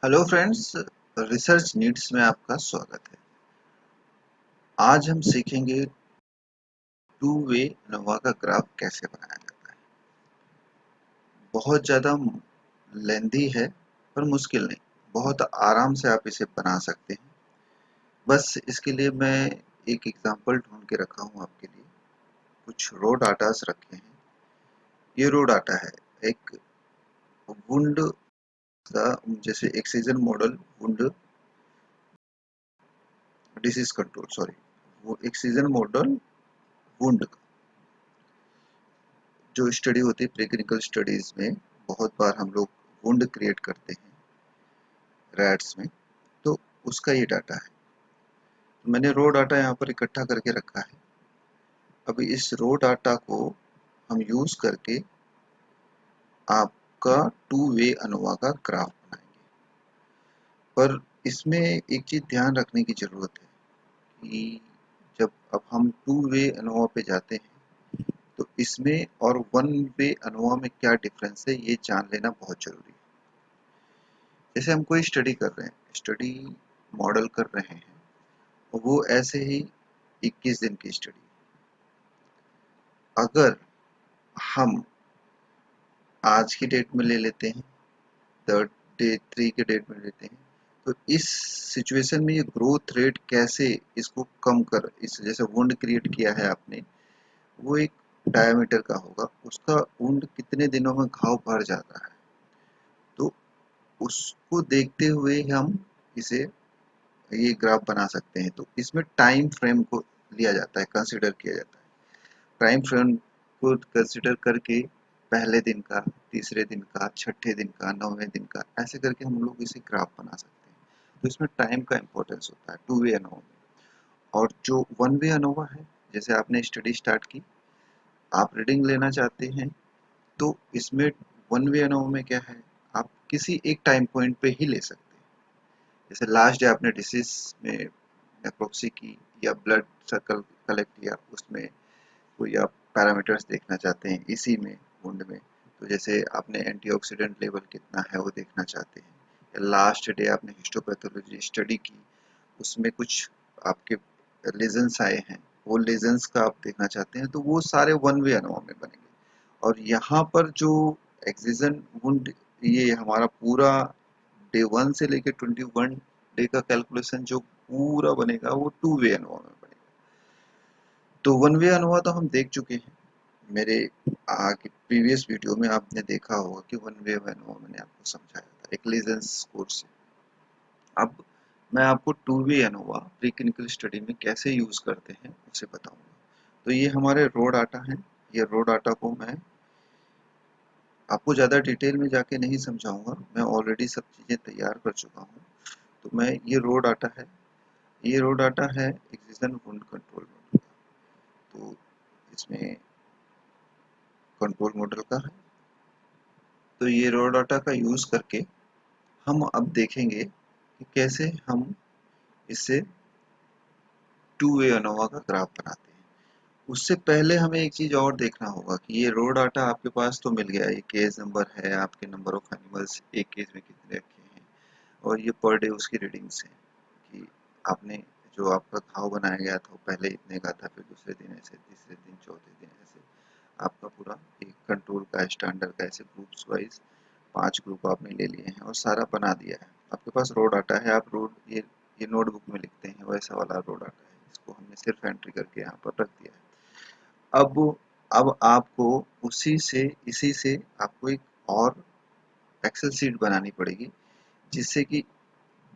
Hello friends, research needs में आपका स्वागत है। आज हम सीखेंगे टू वे नोवा का ग्राफ कैसे बनाया जाता है। बहुत ज़्यादा लेंदी है पर मुश्किल नहीं, बहुत आराम से आप इसे बना सकते हैं। बस इसके लिए मैं एक एग्जांपल ढूंढ के रखा हूँ आपके लिए। कुछ रो डाटास रखे हैं। ये रो डाटा है एक वुंड का, जैसे excision model wound disease control, sorry, वो एक्सीजन मॉडल वुंड जो स्टडी होती है प्रीक्लिनिकल स्टडीज में। बहुत बार हम लोग वुंड क्रिएट करते हैं रैट्स में, तो उसका ये डाटा है। तो मैंने रो डाटा यहाँ पर इकट्ठा करके रखा है। अभी इस रो डाटा को हम यूज करके आपका टू वे अनोवा का ग्राफ बनाएंगे। पर इसमें एक चीज ध्यान रखने की जरूरत है कि जब अब हम टू वे अनोवा पे जाते हैं तो इसमें और वन वे अनोवा में क्या डिफरेंस है ये जान लेना बहुत जरूरी है। जैसे हम कोई स्टडी कर रहे हैं, स्टडी मॉडल कर रहे हैं, वो ऐसे ही 21 दिन की स्टडी। अगर हम आज की डेट में ले लेते हैं, थर्ड डे 3 के डेट में लेते हैं, तो इस सिचुएशन में ये ग्रोथ रेट कैसे इसको कम कर, इस जैसे वुंड क्रिएट किया है आपने, वो एक डायमीटर का होगा, उसका वुंड कितने दिनों में घाव भर जाता है, तो उसको देखते हुए हम इसे ये ग्राफ बना सकते हैं। तो इसमें टाइम फ्रेम को लिया जाता है, कंसिडर किया जाता है। टाइम फ्रेम को कंसिडर करके पहले दिन का, तीसरे दिन का, छठे दिन का, 9वें दिन का, ऐसे करके हम लोग इसे ग्राफ बना सकते हैं। तो इसमें टाइम का इंपॉर्टेंस होता है टू वे अनोवा में। और जो वन वे अनोवा है, जैसे आपने स्टडी स्टार्ट की, आप रीडिंग लेना चाहते हैं, तो इसमें वन वे अनोवा में क्या है, आप किसी एक टाइम पॉइंट पे ही ले सकते हैं। जैसे लास्ट डे आपने डिसीज में नेक्रोप्सी की या ब्लड सर्कल कलेक्ट किया, उसमें कोई आप पैरामीटर्स देखना चाहते हैं इसी में वुंड में, तो जैसे आपने एंटीऑक्सीडेंट लेवल कितना है वो देखना चाहते हैं, या लास्ट डे आपने हिस्टोपैथोलॉजी स्टडी की, उसमें कुछ आपके लेजन्स आए हैं, वो लेजन्स का आप देखना चाहते हैं, तो वो सारे वन वे अनोवा में बनेंगे। और यहाँ पर जो एक्सिजन वुंड, ये हमारा पूरा डे 1 से लेके 21 डे का कैलकुलेशन जो पूरा बनेगा वो टू वे अनोवा में बनेगा। तो वन वे अनोवा तो हम देख चुके हैं। मेरे आगे प्रीवियस वीडियो में आपने देखा होगा कि वन वे अनोवा मैंने आपको समझाया था एक लीजेंस कोर्स से। अब मैं आपको two way ANOVA pre clinical study में कैसे यूज करते हैं उसे बताऊंगा। तो ये हमारे रो डाटा हैं। ये रो डाटा को मैं आपको ज़्यादा डिटेल में जाके नहीं समझाऊंगा, मैं ऑलरेडी सब चीज़ें तैयार कर चुका हूँ। तो मैं ये रो डाटा है, ये रो डाटा है एक्सिजन वुंड कंट्रोल मॉडल का। तो इसमें कंट्रोल मॉडल का है। तो ये रो डाटा का यूज़ करके हम अब देखेंगे कि कैसे हम इससे टू वे अनोवा का ग्राफ बनाते हैं। उससे पहले हमें एक चीज़ और देखना होगा कि ये रो डाटा आपके पास तो मिल गया, ये केस नंबर है, आपके नंबर ऑफ एनिमल्स एक केस में कितने रखे हैं, और ये पर डे उसकी रीडिंग्स हैं कि आपने जो आपका घाव बनाया गया था वो पहले इतने का था, फिर दूसरे दिन ऐसे, तीसरे दिन, चौथे दिन ऐसे, आपका पूरा एक कंट्रोल का स्टैंडर्ड का ऐसे ग्रुप्स वाइज 5 ग्रुप आपने ले लिए हैं और सारा बना दिया है। आपके पास रो डाटा है, आप रो ये नोटबुक में लिखते हैं वैसा वाला रो डाटा है, इसको हमने सिर्फ एंट्री करके यहाँ पर रख दिया है। अब आपको इसी से आपको एक और एक्सेल शीट बनानी पड़ेगी, जिससे कि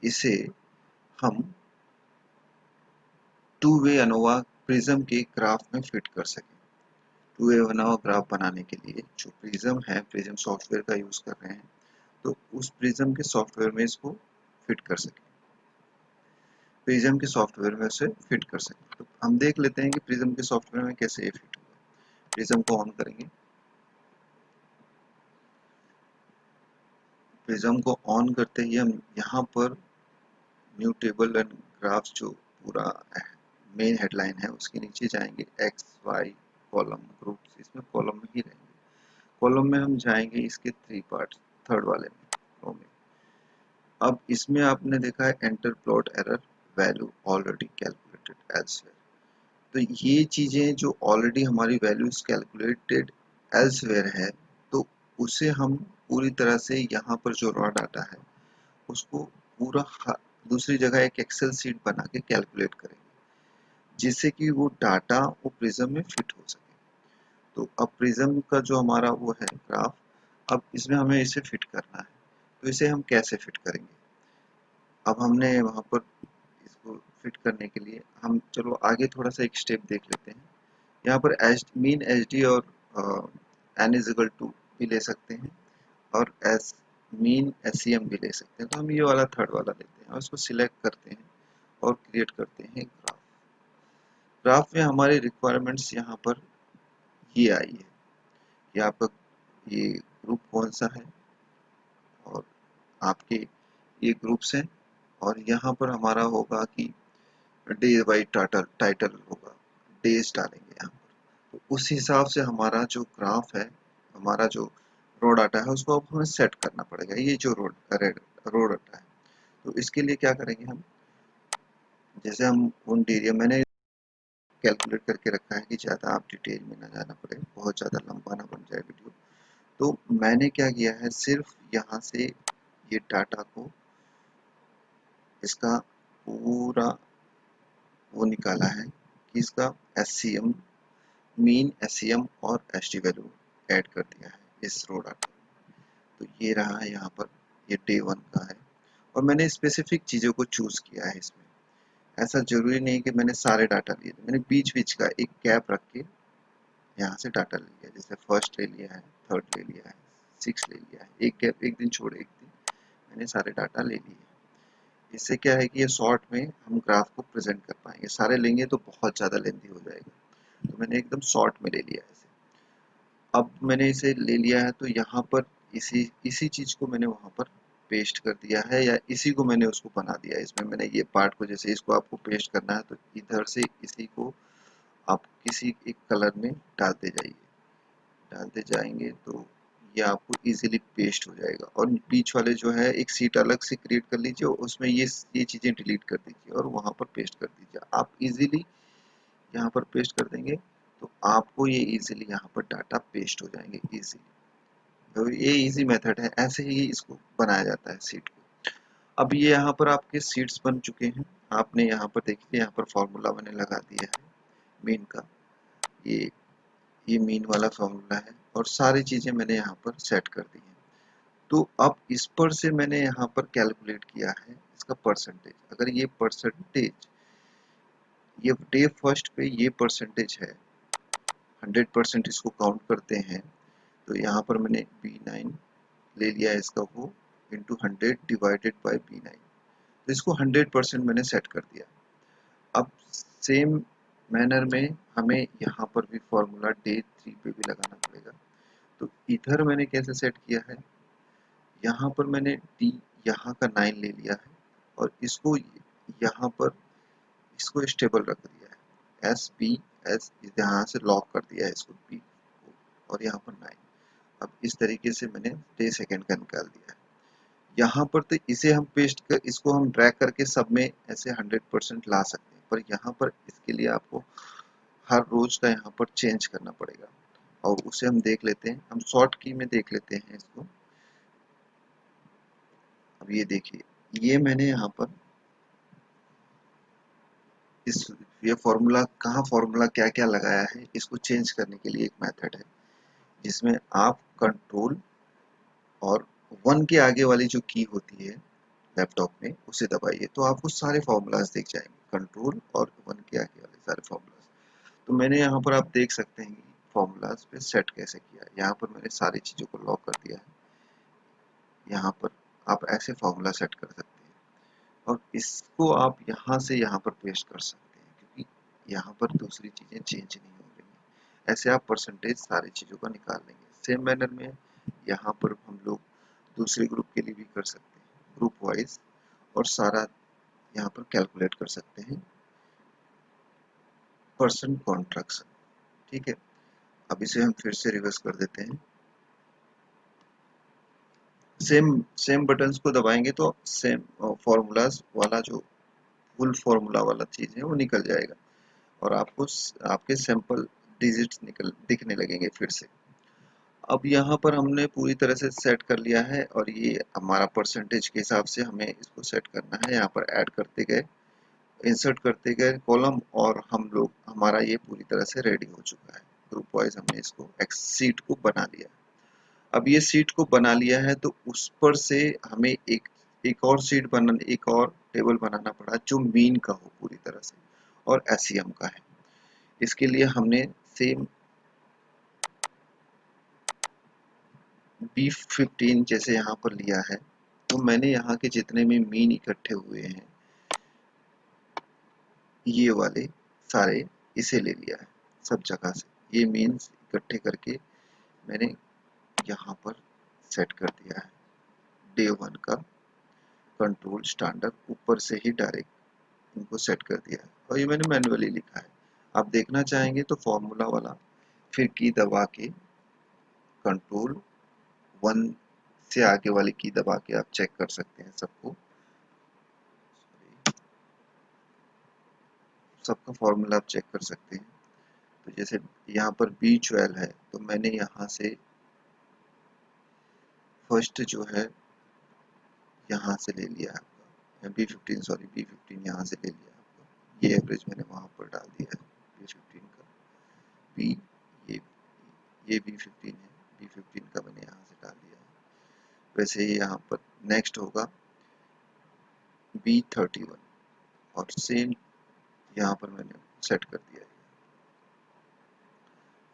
इसे हम टू वे अनोवा प्रिज्म के ग्राफ में फिट कर सकें। टू वे अनोवा ग्राफ बनाने के लिए जो प्रिज्म है, प्रिज्म सॉफ्टवेयर का यूज कर रहे हैं, तो उस प्रिज्म के सॉफ्टवेयर में इसको फिट कर सकें, प्रिज्म के सॉफ्टवेयर में उसे फिट कर सकें। तो हम देख लेते हैं कि प्रिज्म के सॉफ्टवेयर में कैसे ये फिट होगा। प्रिज्म को ऑन करेंगे। प्रिज्म को ऑन करते ही हम यहाँ पर न्यू टेबल एंड ग्राफ्स जो पूरा मेन हेडलाइन है उसके नीचे जाएंगे, एक्स वाई कॉलम ग्रुप्स, इसमें कॉलम में ही रहेंगे। कॉलम में हम जाएंगे इसके 3 पार्ट, थर्ड वाले में, रो में। अब इसमें आपने देखा है enter plot error value already calculated elsewhere. तो ये चीजें जो ऑलरेडी हमारी वैल्यूज कैलकुलेटेड एल्सवेयर है, तो उसे हम पूरी तरह से यहाँ पर जो रॉ डाटा है उसको पूरा दूसरी जगह एक एक्सेल सीट बना के कैलकुलेट करेंगे, जिससे कि वो डाटा वो प्रिज्म में फिट हो सके। तो अब प्रिज्म का जो हमारा वो है ग्राफ, अब इसमें हमें इसे फिट करना है। तो इसे हम कैसे फिट करेंगे? अब हमने वहाँ पर इसको फिट करने के लिए हम चलो आगे थोड़ा सा एक स्टेप देख लेते हैं। यहाँ पर मीन एच डी और एन इज इक्वल टू भी ले सकते हैं, और S mean S C M भी ले सकते हैं। तो हम ये वाला थर्ड वाला लेते हैं और इसको सिलेक्ट करते हैं और क्रिएट करते हैं ग्राफ। ग्राफ में हमारी रिक्वायरमेंट्स यहाँ पर ये आई है कि आपका ये ग्रुप कौन सा है, और आपके ये ग्रुप्स हैं, और यहाँ पर हमारा होगा कि डे बाई टाइटल टाइटल होगा, डेज डालेंगे यहाँ पर। तो उस हिसाब से हमारा जो ग्राफ है, हमारा जो रो डाटा है, उसको अब हमें सेट करना पड़ेगा। ये जो रो डाटा है, तो इसके लिए क्या करेंगे हम, जैसे हम उन एरिया मैंने कैलकुलेट करके रखा है कि ज़्यादा आप डिटेल में ना जाना पड़े, बहुत ज़्यादा लंबा ना बन जाए वीडियो। तो मैंने क्या किया है, सिर्फ यहाँ से ये डाटा को इसका पूरा वो निकाला है कि इसका SCM मीन SCM और SD वैल्यू ऐड कर दिया है इस रो डाटा। तो ये रहा है यहाँ पर, ये डे 1 का है, और मैंने स्पेसिफिक चीज़ों को चूज किया है इसमें। ऐसा जरूरी नहीं कि मैंने सारे डाटा लिए थे, मैंने बीच बीच का एक गैप रख के यहाँ से डाटा ले लिया। जैसे फर्स्ट ले लिया है, थर्ड ले लिया है, 6 ले लिया है, एक गैप, एक दिन छोड़ एक दिन, मैंने सारे डाटा ले लिए। इससे क्या है कि ये शॉर्ट में हम ग्राफ को प्रेजेंट कर पाएंगे। सारे लेंगे तो बहुत ज़्यादा लेंथी हो जाएगा, तो मैंने एकदम शॉर्ट में ले लिया है इसे। अब मैंने इसे ले लिया है, तो यहाँ पर इसी इसी चीज़ को मैंने वहाँ पर पेस्ट कर दिया है, या इसी को मैंने उसको बना दिया है। इसमें मैंने ये पार्ट को, जैसे इसको आपको पेस्ट करना है तो इधर से इसी को आप किसी एक कलर में डालते जाइए, डालते जाएंगे तो ये आपको इजीली पेस्ट हो जाएगा। और बीच वाले जो है एक सीट अलग से क्रिएट कर लीजिए, उसमें ये चीज़ें डिलीट कर दीजिए और वहाँ पर पेस्ट कर दीजिए। आप इजीली यहाँ पर पेस्ट कर देंगे तो आपको ये इजीली यहाँ पर डाटा पेस्ट हो जाएंगे इजीली। तो ये इजी मेथड है, ऐसे ही इसको बनाया जाता है सीट को। अब ये यहाँ पर आपके सीट्स बन चुके हैं। आपने यहाँ पर देखिए, यहाँ पर फॉर्मूला मैंने लगा दिया है मीन का, ये ये मीन वाला फॉर्मूला है, और सारी चीज़ें मैंने यहाँ पर सेट कर दी हैं। तो अब इस पर से मैंने यहाँ पर कैलकुलेट किया है इसका परसेंटेज। अगर ये परसेंटेज, ये डे फर्स्ट पे ये परसेंटेज है, 100% इसको काउंट करते हैं, तो यहाँ पर मैंने B9 ले लिया है इसका, वो इंटू 100 डिवाइडेड बाई B9। तो इसको 100% मैंने सेट कर दिया। अब सेम मैनर में हमें यहाँ पर भी फॉर्मूला डे 3 पे भी लगाना पड़ेगा। तो इधर मैंने कैसे सेट किया है, यहाँ पर मैंने डी यहाँ का 9 ले लिया है, और इसको यहाँ पर इसको स्टेबल रख दिया है, S यहाँ से लॉक कर दिया है इसको B को, और यहाँ पर 9। अब इस तरीके से मैंने डे सेकेंड का निकाल दिया है। यहाँ पर तो इसे हम पेस्ट कर, इसको हम ड्रैग करके सब में ऐसे 100% ला सकते हैं, पर यहाँ पर इसके लिए आपको हर रोज का यहाँ पर चेंज करना पड़ेगा, और उसे हम देख लेते हैं। हम शॉर्ट की में देख लेते हैं इसको। अब ये देखिए, ये मैंने यहाँ पर इस ये फॉर्मूला कहाँ, फॉर्मूला क्या क्या लगाया है, इसको चेंज करने के लिए एक मेथड है जिसमें आप कंट्रोल और 1 के आगे वाली जो की होती है लैपटॉप में, उसे दबाइए तो आपको सारे फॉर्मूलाज दिख जाएंगे, कंट्रोल और 1 के आगे वाले सारे फॉर्मूलाज। तो मैंने यहाँ पर आप देख सकते हैं कि फॉर्मूलाज पे सेट कैसे किया है। यहाँ पर मैंने सारी चीज़ों को लॉक कर दिया है। यहाँ पर आप ऐसे फॉर्मूला सेट कर सकते हैं, और इसको आप यहाँ से यहाँ पर पेस्ट कर सकते हैं, क्योंकि यहाँ पर दूसरी चीज़ें चेंज नहीं हो रही हैं। ऐसे आप परसेंटेज सारी चीज़ों का निकाल लेंगे। सेम मैनर में यहाँ पर हम लोग दूसरे ग्रुप के लिए भी कर सकते हैं, ग्रुप वाइज, और सारा यहाँ पर कैलकुलेट कर सकते हैं परसेंट कॉन्ट्रैक्शन। ठीक है, अब इसे हम फिर से रिवर्स कर देते हैं। सेम सेम बटन्स को दबाएंगे तो सेम फॉर्मूलाज वाला जो फुल फॉर्मूला वाला चीज है वो निकल जाएगा और आपको आपके सैंपल डिजिट्स निकल दिखने लगेंगे फिर से। अब यहाँ पर हमने पूरी तरह से सेट कर लिया है और ये हमारा परसेंटेज के हिसाब से हमें इसको सेट करना है। यहाँ पर ऐड करते गए, इंसर्ट करते गए कॉलम और हम लोग हमारा ये पूरी तरह से रेडी हो चुका है। ग्रुप वाइज हमने इसको एक सीट को बना लिया। अब ये सीट को बना लिया है तो उस पर से हमें एक और सीट बना एक और टेबल बनाना पड़ा जो मीन का हो पूरी तरह से और एसईएम का है। इसके लिए हमने सेम B15 जैसे यहाँ पर लिया है तो मैंने यहाँ के जितने भी मीन इकट्ठे हुए हैं ये वाले सारे इसे ले लिया है सब जगह से। ये मीन्स इकट्ठे करके मैंने यहाँ पर सेट कर दिया है। डे 1 का कंट्रोल स्टैंडर्ड ऊपर से ही डायरेक्ट इनको सेट कर दिया है और ये मैंने मैन्युअली लिखा है। आप देखना चाहेंगे तो फॉर्मूला वाला फिर की दबा के कंट्रोल 1 से आगे वाली की दबा के आप चेक कर सकते हैं सबको। सबका फॉर्मूला आप चेक कर सकते हैं। तो जैसे यहाँ पर B12 है तो मैंने यहाँ से फर्स्ट जो है यहाँ से ले लिया आपका B15 सॉरी B15 यहाँ से ले लिया आपका। ये एवरेज मैंने वहाँ पर डाल दिया है B15 का। B ये B15 है, B15 का मैंने यहाँ से डाल दिया है। वैसे ही यहाँ पर नेक्स्ट होगा B31 और सेम यहाँ पर मैंने सेट कर दिया है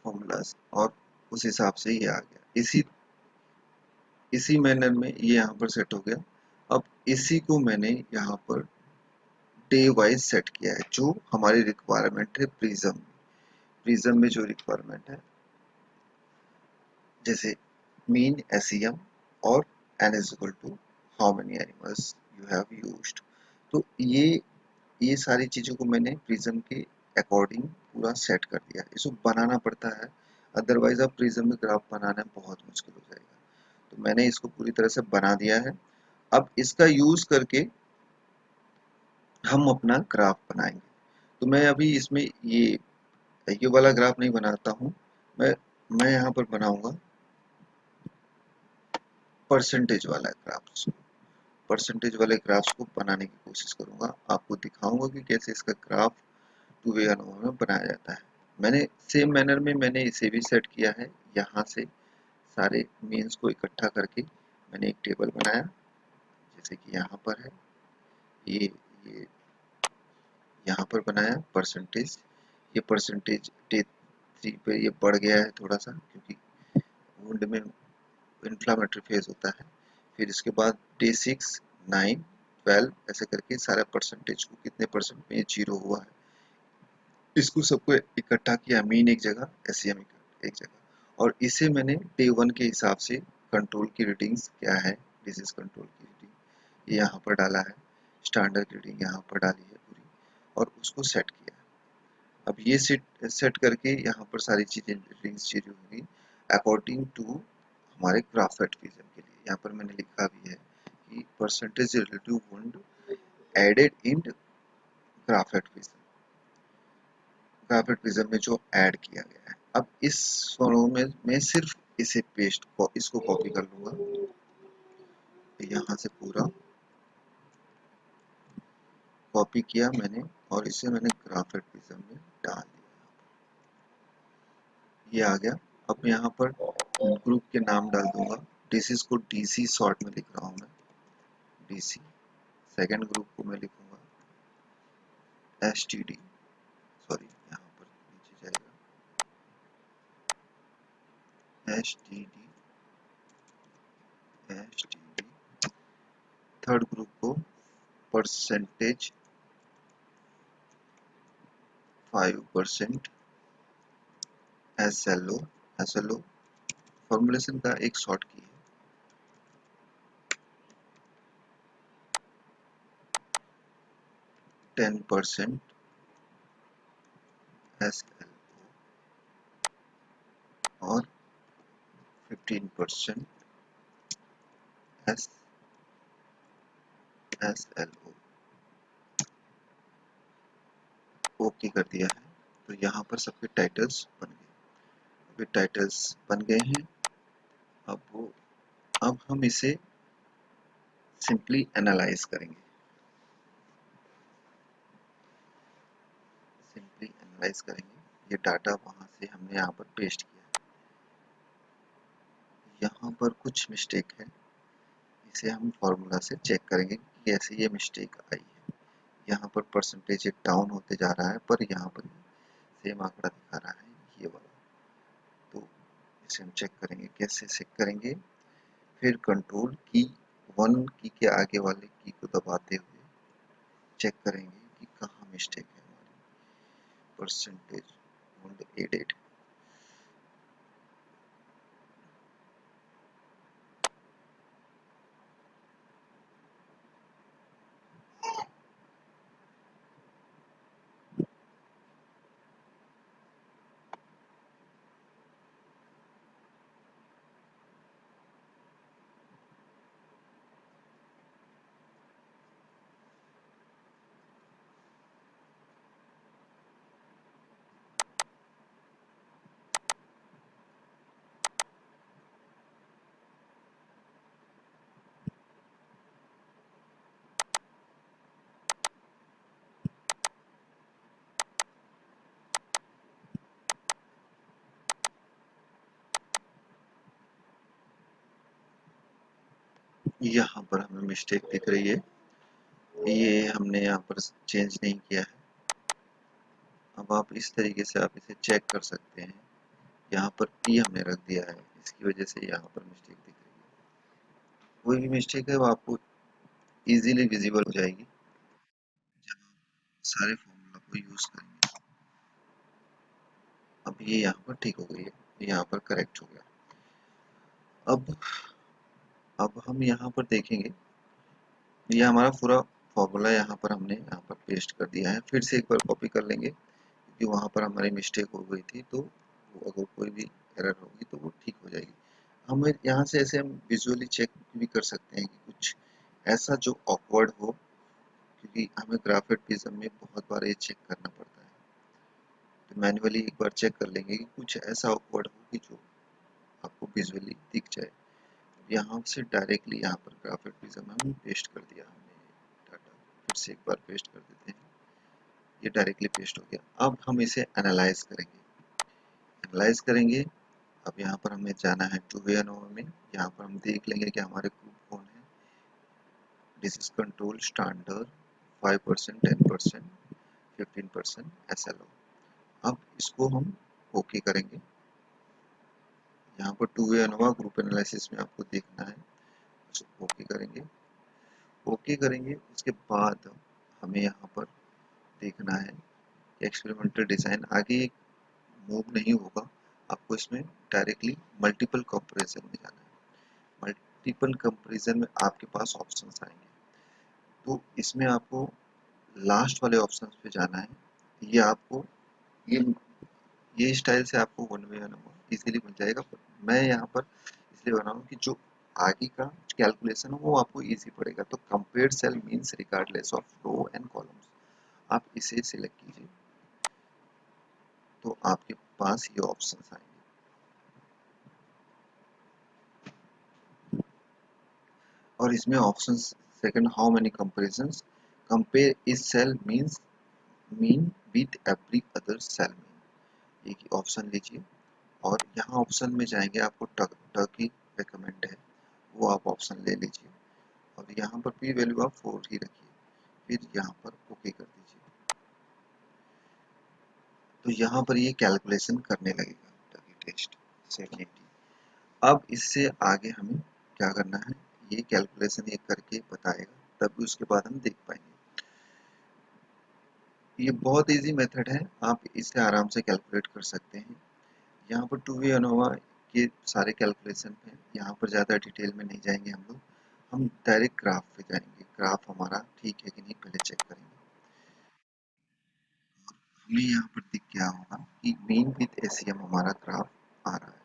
फॉर्मूलाज और उस हिसाब से ये आ गया। इसी मैनर में ये यहाँ पर सेट हो गया। अब इसी को मैंने यहाँ पर डे वाइज सेट किया है जो हमारी रिक्वायरमेंट है प्रिज्म। प्रिज्म में जो रिक्वायरमेंट है जैसे मीन एसईएम और n is equal to how many animals you have used। तो ये सारी चीजों को मैंने प्रिज्म के अकॉर्डिंग पूरा सेट कर दिया। इसको बनाना पड़ता है अदरवाइज आप प्रिज्म में ग्राफ बनाना बहुत मुश्किल हो जाएगा। तो मैंने इसको पूरी तरह से बना दिया है। अब इसका यूज करके हम अपना ग्राफ बनाएंगे। तो मैं अभी इसमें ये वाला ग्राफ नहीं बनाता हूँ। मैं यहाँ पर बनाऊंगा परसेंटेज वाला ग्राफ। परसेंटेज वाले ग्राफ्स को बनाने की कोशिश करूंगा। आपको दिखाऊंगा कि कैसे इसका ग्राफ टू वे अनुभव में बनाया जाता है। मैंने सेम मैनर में मैंने इसे भी सेट किया है। यहाँ से सारे मीन्स को इकट्ठा करके मैंने एक टेबल बनाया जैसे कि यहाँ पर है। ये यहाँ पर बनाया परसेंटेज। ये परसेंटेज डे 3 पे ये बढ़ गया है थोड़ा सा क्योंकि वुंड में इन्फ्लामेटरी फेज होता है। फिर इसके बाद डे 6, 9, 12 ऐसे करके सारा परसेंटेज को कितने परसेंट में जीरो हुआ है इसको सबको इकट्ठा किया मीन एक जगह एसईएम एक जगह और इसे मैंने डे 1 के हिसाब से कंट्रोल की रीडिंग्स क्या है डिजीज कंट्रोल की रीडिंग ये यहाँ पर डाला है। स्टैंडर्ड रीडिंग यहाँ पर डाली है पूरी और उसको सेट किया। अब ये सेट करके यहाँ पर सारी चीजें रीडिंग्स जीरो होगी अकॉर्डिंग टू हमारे ग्राफेट विजन के लिए। यहाँ पर मैंने लिखा भी है कि percentage relative wound added in graphite vision. Graphic prism में जो ऐड किया गया है। अब इस फ्लो में मैं सिर्फ इसे इसको कॉपी कर लूंगा यहाँ से पूरा कॉपी किया मैंने और इसे मैंने ग्राफिक प्रिज्म में डाल दिया। ये आ गया। अब यहाँ पर ग्रुप के नाम डाल दूंगा। डिसीज को डीसी शॉर्ट में लिख रहा हूँ मैं डीसी। सेकेंड ग्रुप को मैं लिखूंगा एसटीडी सॉरी यहाँ पर नीचे जाएगा एसटीडी एसटीडी। थर्ड ग्रुप को परसेंटेज 5% SLO। SLO फॉर्मुलेशन का एक शॉर्ट की है। 10% SLO और 15% S S L O, okay कर दिया है। तो यहाँ पर सबके टाइटल्स बन गए, अभी टाइटल्स बन गए हैं। अब हम इसे सिंपली एनालाइज करेंगे, सिंपली एनालाइज करेंगे। ये डाटा वहाँ से हमने यहाँ पर पेस्ट किया है, यहाँ पर कुछ मिस्टेक है, इसे हम फॉर्मूला से चेक करेंगे कि कैसे ये मिस्टेक आई है। यहाँ पर परसेंटेज डाउन होते जा रहा है, पर यहाँ पर सेम आंकड़ा दिखा रहा है ये वाला। तो इसे हम चेक करेंगे, कैसे चेक करेंगे, फिर कंट्रोल की 1 की के आगे वाले की को दबाते हुए चेक करेंगे कि कहाँ मिस्टेक है हमारी। परसेंटेज 88, यहाँ पर हमें मिस्टेक दिख रही है, ये हमने यहाँ पर चेंज नहीं किया है। अब आप इस तरीके से आप इसे चेक कर सकते हैं। यहाँ पर पी हमने रख दिया है, इसकी वजह से यहाँ पर मिस्टेक दिख रही है। कोई भी मिस्टेक है वो आपको इजीली विजिबल हो जाएगी जब आप सारे फॉर्मूला को यूज करेंगे। अब ये यहाँ पर ठीक हो गई है, यहाँ पर करेक्ट हो गया। अब हम यहाँ पर देखेंगे, ये हमारा पूरा फॉर्मूला यहाँ पर हमने यहाँ पर पेस्ट कर दिया है। फिर से एक बार कॉपी कर लेंगे, क्योंकि वहाँ पर हमारी मिस्टेक हो गई थी, तो वो अगर कोई भी एरर होगी तो वो ठीक हो जाएगी। हम यहाँ से ऐसे हम विजुअली चेक भी कर सकते हैं कि कुछ ऐसा जो ऑकवर्ड हो, क्योंकि हमें ग्राफिक प्रिज्म में बहुत बार ये चेक करना पड़ता है। तो मैन्युअली एक बार चेक कर लेंगे कि कुछ ऐसा ऑकवर्ड हो कि जो आपको विजुअली दिख जाए। यहाँ से डायरेक्टली यहाँ पर ग्राफिक प्रिज्म में पेस्ट कर दिया हमने डाटा। फिर से एक बार पेस्ट कर देते हैं, ये डायरेक्टली पेस्ट हो गया। अब हम इसे एनालाइज करेंगे, एनालाइज करेंगे। अब यहाँ पर हमें जाना है टू वे एनोवा में, यहाँ पर हम देख लेंगे कि हमारे ग्रुप कौन है। Disease control standard 5%, 10%, 15% SLO। अब इसको हम ओके करेंगे। यहाँ पर two way ANOVA group analysis में आपको देखना है, उसको ओके करेंगे। ओके करेंगे उसके बाद हमें यहाँ पर देखना है एक्सपेरिमेंटल डिजाइन आगे मूव नहीं होगा, आपको इसमें डायरेक्टली मल्टीपल कंपैरिजन में जाना है। मल्टीपल कंपैरिजन में आपके पास ऑप्शंस आएंगे, तो इसमें आपको लास्ट वाले ऑप्शंस पे जाना है। ये आपको ये ये स्टाइल से आपको वन वे इजीली मिल जाएगा, पर मैं यहाँ पर इसलिए बना रहा हूँ कि जो आगे का कैलकुलेशन है वो आपको इजी पड़ेगा। तो compare cell means regardless of row and columns, आप इसे सिलेक्ट कीजिए तो आपके पास ये ऑप्शंस आएंगे। और इसमें options second, how many comparisons, compare is cell means mean with every other cell mean, एक ऑप्शन लीजिए। और यहाँ ऑप्शन में जाएंगे, आपको टर्की रिकमेंड है, वो आप ऑप्शन ले लीजिए। और यहाँ पर पी वैल्यू आप 4 ही रखिए, फिर यहाँ पर ओके कर दीजिए। तो यहाँ पर ये कैलकुलेशन करने लगेगा टर्की टेस्ट 780। अब इससे आगे हमें क्या करना है, ये कैलकुलेशन ये करके बताएगा, तभी उसके बाद हम देख पाएंगे। ये बहुत इजी मेथड है, आप इसे आराम से कैलकुलेट कर सकते हैं। यहाँ पर टू वे अनोवा के सारे कैलकुलेशन पे, यहाँ पर ज़्यादा डिटेल में नहीं जाएंगे हम लोग, हम डायरेक्ट ग्राफ पे जाएंगे। ग्राफ हमारा ठीक है कि नहीं पहले चेक करेंगे। हमें यहाँ पर दिख गया होगा कि मीन विद एसीएम हमारा ग्राफ आ रहा है।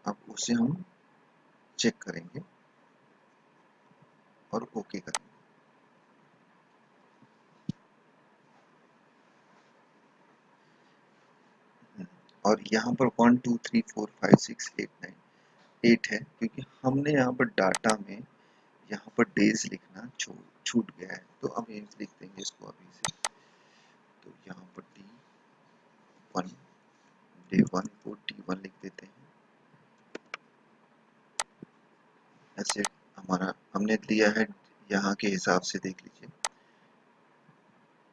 अब उसे हम चेक करेंगे। और ओके करेंगे। और यहाँ पर 1 2 3 4 5 6 8 9 8 है, क्योंकि हमने यहाँ पर डाटा में यहाँ पर डेज लिखना छूट गया है, तो हम ये लिख देंगे इसको अभी से। तो यहाँ पर D1 डे 1 को D1 लिख देते हैं। ऐसे हमारा हमने लिया है यहाँ के हिसाब से, देख लीजिए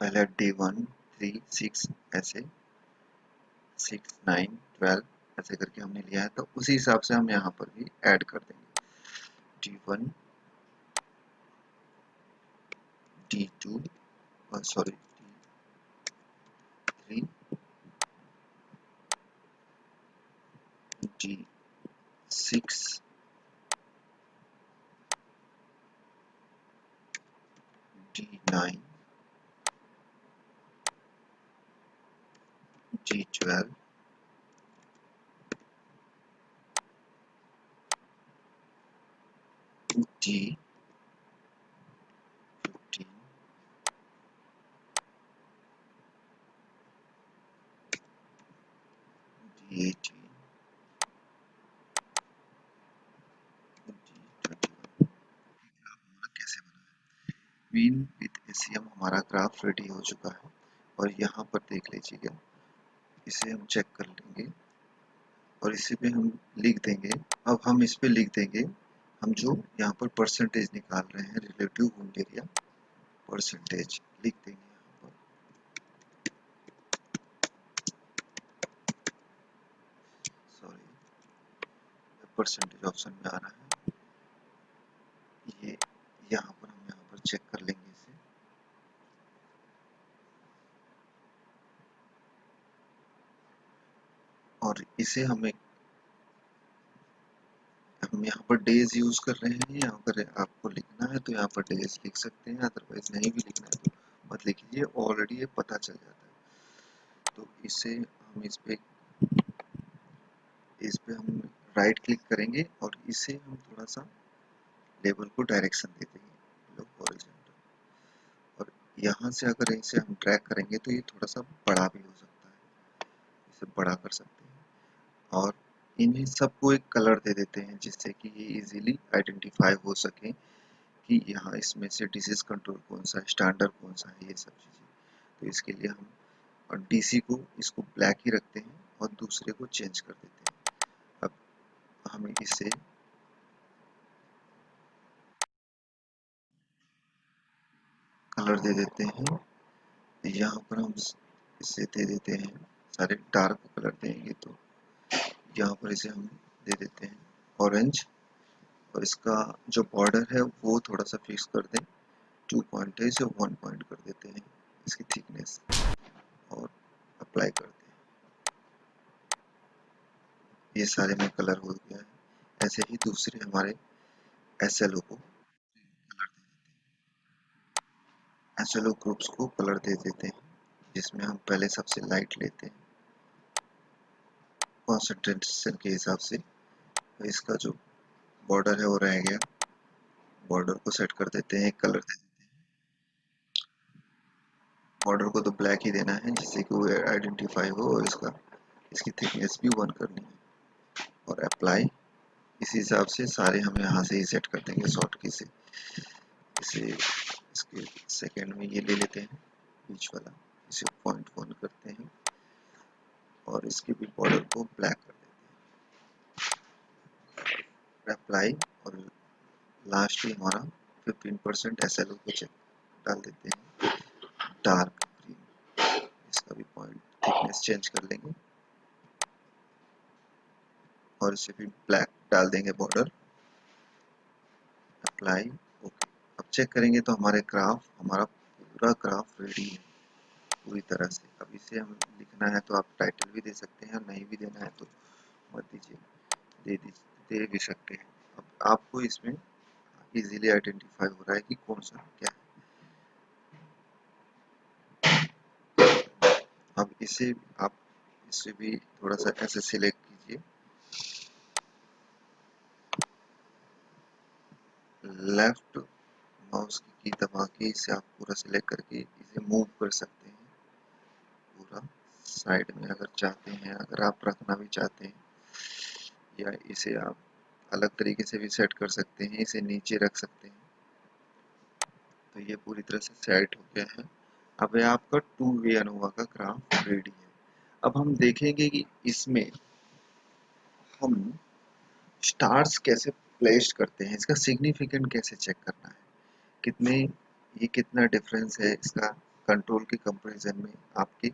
पहले डे 1 3 6 ऐसे 6 9 12 ऐसे करके हमने लिया है, तो उसी हिसाब से हम यहाँ पर भी ऐड कर देंगे। D1 D2 sorry D3 D6 D9 D12 D15 D18 D21। कैसे बना है मीन विथ एसीएम, हमारा ग्राफ रेडी हो चुका है। और यहाँ पर देख लीजिएगा, इसे हम चेक कर लेंगे और इसी पे हम लिख देंगे। अब हम इस पे लिख देंगे, हम जो यहाँ पर परसेंटेज निकाल रहे हैं रिलेटिव वुंड एरिया परसेंटेज लिख देंगे यहाँ पर। सॉरी, परसेंटेज ऑप्शन में आ रहा है ये, यहाँ पर हम यहाँ पर चेक कर लेंगे इसे। और इसे हम यहाँ पर डेज यूज कर रहे हैं, यहाँ पर आपको लिखना है तो यहाँ पर डेज लिख सकते हैं, अदरवाइज नहीं भी लिखना है तो मत लिखिए, ऑलरेडी ये पता चल जाता है। तो इसे हम इस पे हम राइट क्लिक करेंगे और इसे हम थोड़ा सा लेवल को डायरेक्शन दे देंगे हॉरिजॉन्टल। और यहाँ से अगर इसे हम ड्रैग करेंगे तो ये थोड़ा सा बड़ा भी हो सकता है, इसे बड़ा कर सकते हैं। और इन्हें सबको एक कलर दे देते हैं जिससे कि ये इजीली आइडेंटिफाई हो सके कि यहाँ इसमें से डिसीज कंट्रोल कौन सा है, स्टैंडर्ड कौन सा है, ये सब चीज़ें। तो इसके लिए हम और डीसी को इसको ब्लैक ही रखते हैं और दूसरे को चेंज कर देते हैं। अब हमें इसे कलर दे देते हैं, यहाँ पर हम इसे दे देते हैं, सारे डार्क कलर देंगे तो यहाँ पर इसे हम दे देते हैं ऑरेंज। और इसका जो बॉर्डर है वो थोड़ा सा फिक्स कर दें, 2 पॉइंट है इसे 1 पॉइंट कर देते हैं इसकी थिकनेस, और अप्लाई कर दें। ये सारे में कलर हो गया है। ऐसे ही दूसरे हमारे एसएलओ को एसएलओ ग्रुप्स को कलर दे देते हैं, जिसमें हम पहले सबसे लाइट लेते हैं कॉन्सेंट्रेशन के हिसाब से। तो इसका जो बॉर्डर है वो रह गया, बॉर्डर को सेट कर देते हैं, एक कलर दे देते हैं। बॉर्डर को तो ब्लैक ही देना है जिससे कि वो आइडेंटिफाई हो, और इसकी थिकनेस भी 1 करनी है। और अप्लाई, इसी हिसाब से सारे हम यहाँ से ही सेट कर देंगे शॉर्ट की से। इसे इसके सेकेंड में ये ले लेते हैं बीच वाला, इसे 0.1 करते हैं और इसके भी बॉर्डर को ब्लैक कर देते हैं। अप्लाई, और लास्ट में हमारा 15% एसएलओ को चेक डाल देते हैं, डार्क ग्रीन। इसका भी पॉइंट थिकनेस चेंज कर लेंगे और इसे भी ब्लैक डाल देंगे बॉर्डर। Apply, okay. अब चेक करेंगे तो हमारा पूरा ग्राफ रेडी है पूरी तरह से। अब इसे हम लिखना है तो आप टाइटल भी दे सकते हैं, नहीं भी देना है तो मत दीजिए, दे भी सकते हैं। अब आपको इसमें इजीली आइडेंटिफाई हो रहा है कि कौन सा क्या है। अब आप इसे भी थोड़ा सा ऐसे सिलेक्ट कीजिए, लेफ्ट माउस की दबा के इसे आप पूरा सिलेक्ट करके इसे मूव कर सकते हैं पूरा साइड में अगर चाहते हैं, अगर आप रखना भी चाहते हैं, या इसे आप अलग तरीके से भी सेट कर सकते हैं, इसे नीचे रख सकते हैं। तो ये पूरी तरह से सेट हो गया है। अब ये आपका टू वे अनोवा का ग्राफ रेडी है। अब हम देखेंगे कि इसमें हम स्टार्स कैसे प्लेस करते हैं, इसका सिग्निफिकेंट कैसे चेक करना है, कितने ये कितना डिफरेंस है इसका कंट्रोल के कंपैरिजन में, आपकी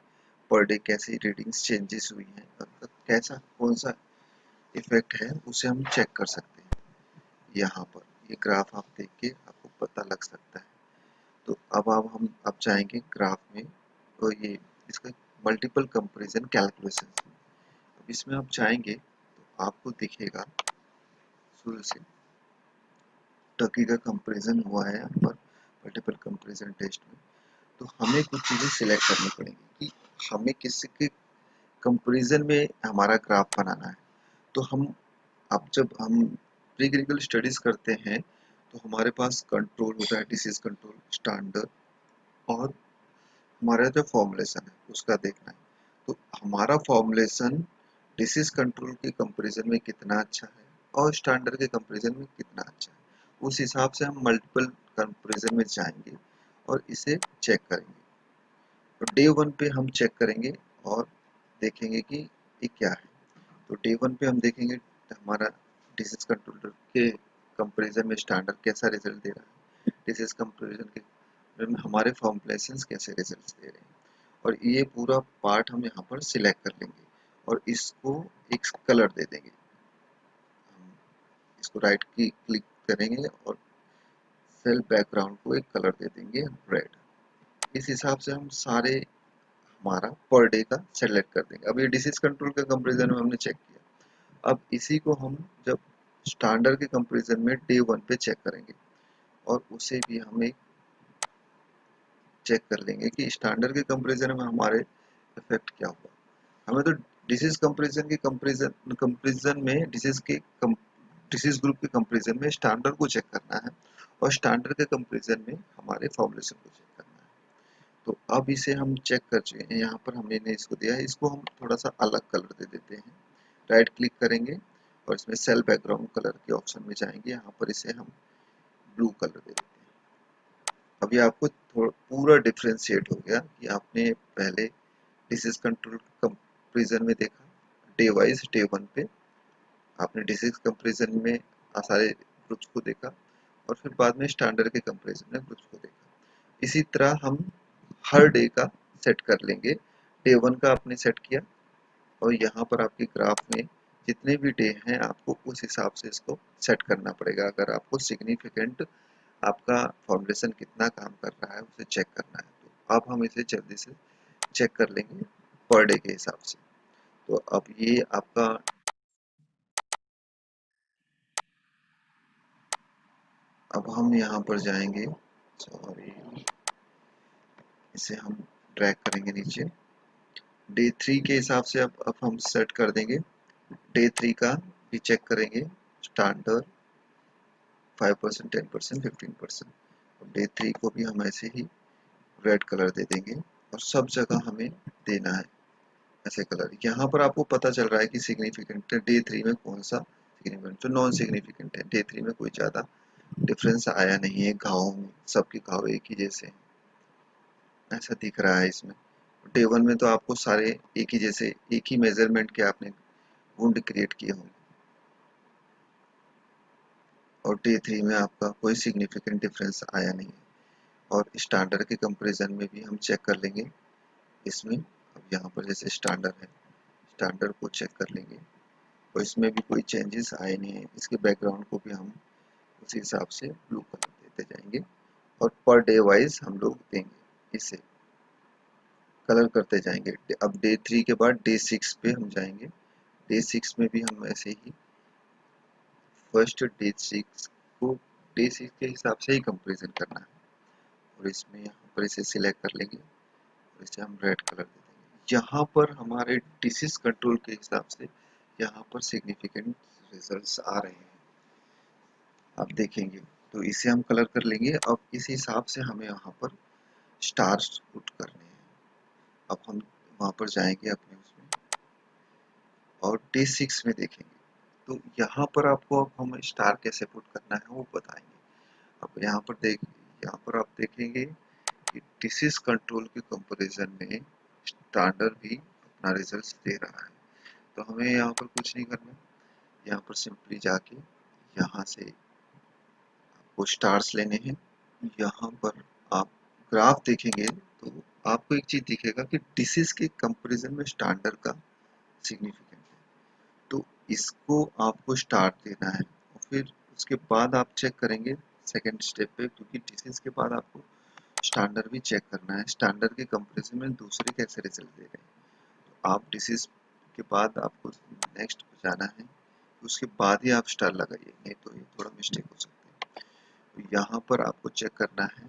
पर डे कैसी रीडिंग्स चेंजेस हुई हैं, और कैसा कौन सा इफेक्ट है उसे हम चेक कर सकते हैं। यहाँ पर ये ग्राफ आप देख के आपको पता लग सकता है। तो अब हम जाएंगे ग्राफ में, तो ये इसका मल्टीपल कंपैरिजन कैलकुलेशन। अब इसमें आप जाएंगे तो आपको दिखेगा शुरू से टर्की का कंपैरिजन हुआ है यहाँ पर मल्टीपल कंपैरिजन टेस्ट में। तो हमें कुछ चीज़ें सिलेक्ट करनी पड़ेंगी कि हमें किसी के कंपैरिजन में हमारा ग्राफ बनाना है। तो हम अब जब हम प्री क्लिनिकल स्टडीज करते हैं तो हमारे पास कंट्रोल होता है, डिसीज कंट्रोल, स्टैंडर्ड, और हमारा जो फॉर्मुलेशन है उसका देखना है। तो हमारा फॉर्मुलेशन डिसीज कंट्रोल के कंपैरिजन में कितना अच्छा है और स्टैंडर्ड के कंपैरिजन में कितना अच्छा है, उस हिसाब से हम मल्टीपल कंपैरिजन में जाएंगे और इसे चेक करेंगे। तो डे वन पे हम चेक करेंगे और देखेंगे कि ये क्या है। तो डे वन पे हम देखेंगे हमारा डिसीज कंट्रोलर के कंपैरिजन में स्टैंडर्ड कैसा रिजल्ट दे रहा है, डिसीज कंपैरिजन के में हमारे फॉर्मुलेशंस कैसे रिजल्ट दे रहे हैं। और ये पूरा पार्ट हम यहाँ पर सिलेक्ट कर लेंगे और इसको एक कलर दे देंगे। हम इसको राइट की क्लिक करेंगे और सेल बैकग्राउंड को एक कलर दे देंगे रेड। इस हिसाब से हम सारे हमारा पर डे का सेलेक्ट कर देंगे। अब ये डिसीज कंट्रोल के कंपैरिजन में हमने चेक किया। अब इसी को हम जब स्टैंडर्ड के कंपैरिजन में डे वन पे चेक करेंगे और उसे भी हम एक चेक कर लेंगे कि स्टैंडर्ड के कंपैरिजन में हमारे इफेक्ट क्या हुआ। हमें तो डिसीज कंपैरिजन के कंपैरिजन में डिसीज ग्रुप के कंपैरिजन में स्टैंडर्ड को चेक करना है और स्टैंडर्ड के कंपैरिजन में हमारे फॉर्मुलेशन को चेक करना है। तो अब इसे हम चेक कर चुके हैं, यहाँ पर हमने इसको दिया है, इसको हम थोड़ा सा अलग कलर दे देते हैं। राइट क्लिक करेंगे और इसमें सेल बैकग्राउंड कलर के ऑप्शन में जाएंगे, यहाँ पर इसे हम ब्लू कलर दे देते हैं। अभी आपको पूरा डिफ्रेंशिएट हो गया कि आपने पहले डिसीज कंट्रोल कंपैरिजन में देखा डे वाइज, डे वन पे आपने डिसीज कंपैरिजन में सारे ग्रुप्स को देखा और फिर बाद में स्टैंडर्ड के कंपैरिजन में ग्रुप्स को देखा। इसी तरह हम हर डे का सेट कर लेंगे। डे वन का आपने सेट किया और यहाँ पर आपके ग्राफ में जितने भी डे हैं आपको उस हिसाब से इसको सेट करना पड़ेगा। अगर आपको सिग्निफिकेंट आपका फॉर्मुलेशन कितना काम कर रहा है उसे चेक करना है। तो अब हम इसे जल्दी से चेक कर लेंगे पर डे के हिसाब से। तो अब ये आपका अब हम यहाँ पर जाएंगे, सॉरी, इसे हम ड्रैग करेंगे नीचे। डे थ्री के हिसाब से अब हम सेट कर देंगे। डे थ्री का भी चेक करेंगे स्टैंडर्ड 5%, 10%, 15%। अब डे थ्री को भी हम ऐसे ही रेड कलर दे देंगे और सब जगह हमें देना है ऐसे कलर। यहाँ पर आपको पता चल रहा है कि सिग्निफिकेंट है डे थ्री में कौन सा सिग्निफिकेंट, जो नॉन सिग्निफिकेंट है डे थ्री में कोई ज़्यादा डिफरेंस आया नहीं है। घाव में सबके घाव एक ही जैसे ऐसा दिख रहा है इसमें। डे वन में तो आपको सारे एक ही जैसे, एक ही मेजरमेंट के आपने वुंड क्रिएट किए होंगे और डे थ्री में आपका कोई सिग्निफिकेंट डिफरेंस आया नहीं है। और स्टैंडर्ड के कंपैरिजन में भी हम चेक कर लेंगे इसमें। अब यहाँ पर जैसे स्टैंडर्ड है, स्टैंडर्ड को चेक कर लेंगे और इसमें भी कोई चेंजेस आए नहीं है। इसके बैकग्राउंड को भी हम उसी हिसाब से ब्लू कलर देते जाएंगे और पर डे वाइज हम लोग देंगे, इसे कलर करते जाएंगे। अब डे थ्री के बाद डे सिक्स पे हम जाएंगे। डे सिक्स में भी हम ऐसे ही फर्स्ट डे सिक्स को डे सिक्स के हिसाब से ही कंपेरिजन करना है और इसमें यहाँ पर इसे सिलेक्ट कर लेंगे और इसे हम रेड कलर दे देंगे। यहाँ पर हमारे डिसीज कंट्रोल के हिसाब से यहाँ पर सिग्निफिकेंट रिजल्ट्स आ रहे हैं, आप देखेंगे। तो इसे हम कलर कर लेंगे। अब इस हिसाब से हमें यहाँ पर स्टार्स पुट करने हैं। अब हम वहाँ पर जाएंगे अपने उसमें और डे 6 में देखेंगे। तो यहाँ पर आपको अब हम स्टार कैसे पुट करना है वो बताएंगे। अब यहाँ पर आप देखेंगे कि डिसीज कंट्रोल के कंपैरिजन में स्टैंडर्ड भी अपना रिजल्ट दे रहा है। तो हमें यहाँ पर कुछ नहीं करना, यहाँ पर सिंपली जाके यहाँ से आपको स्टार्स लेने हैं। यहाँ पर आप ग्राफ देखेंगे तो आपको एक चीज दिखेगा कि डिसीज के कंपैरिजन में स्टैंडर्ड का सिग्निफिकेंट है। तो इसको आपको स्टार्ट देना है और फिर उसके बाद आप चेक करेंगे सेकेंड स्टेप पे, क्योंकि डिसीज के बाद आपको स्टैंडर्ड भी चेक करना है, स्टैंडर्ड के कंपैरिजन में दूसरे कैसे रिजल्ट दे रहे हैं। तो आप डिसीज के बाद आपको नेक्स्ट पे जाना है, उसके बाद ही आप स्टार लगाइए, नहीं तो ये थोड़ा मिस्टेक हो सकती है। तो यहाँ पर आपको चेक करना है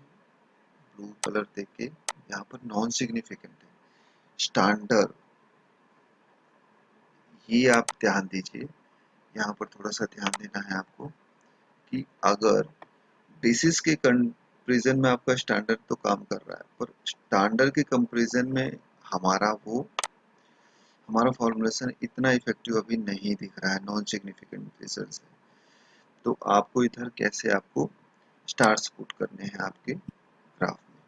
ब्लू कलर देख के, यहाँ पर नॉन सिग्निफिकेंट है स्टैंडर्ड, ये आप ध्यान दीजिए। यहाँ पर थोड़ा सा ध्यान देना है आपको कि अगर बेसिस के कंपैरिजन में आपका स्टैंडर्ड तो काम कर रहा है, पर स्टैंडर्ड के कंपैरिजन में हमारा वो हमारा फॉर्मुलेशन इतना इफेक्टिव अभी नहीं दिख रहा है, नॉन सिग्निफिकेंट रिजल्ट है। तो आपको इधर कैसे आपको स्टार्स पुट करने हैं आपके ग्राफ में